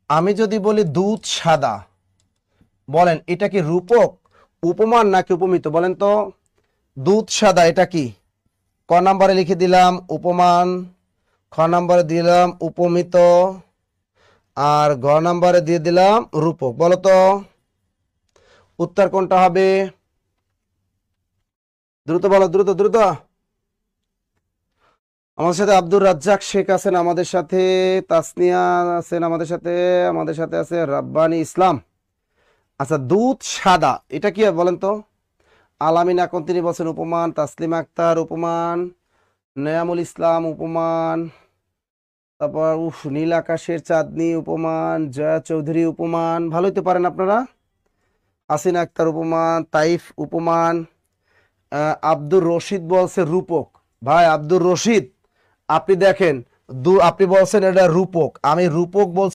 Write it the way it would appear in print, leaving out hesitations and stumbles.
আমি যদি বলি দুধ সাদা, বলেন এটা কি রূপক, উপমান নাকি উপমিত? বলেন তো, দুধ সাদা এটা কি? ক নম্বরে লিখে দিলাম উপমান, খ নম্বরে দিলাম উপমিত, আর গ নম্বরে দিয়ে দিলাম রূপক। বলো তো উত্তর কোনটা হবে? দ্রুত বলো, দ্রুত দ্রুত। আমাদের সাথে আব্দুর রাজ্জাক শেখ আছেন, আমাদের সাথে তাসনিয়া আছেন, আমাদের সাথে আছে রাব্বানি ইসলাম। আচ্ছা, দুধ সাদা এটা কি হয় বলেন তো? আলামিন আকন তিনি বলছেন উপমান, তাসলিমা আক্তার উপমান, নয়ামুল ইসলাম উপমান, তারপর নীল আকাশের চাঁদনি উপমান, জয়া চৌধুরী উপমান। ভালোই তো পারেন আপনারা। হাসিনা আক্তার উপমান, তাইফ উপমান, আব্দুর রশিদ বলছে রূপক। ভাই আব্দুর রশিদ, আপনি দেখেন, আপনি বলছেন এটা রূপক, আমি রূপক বলছি।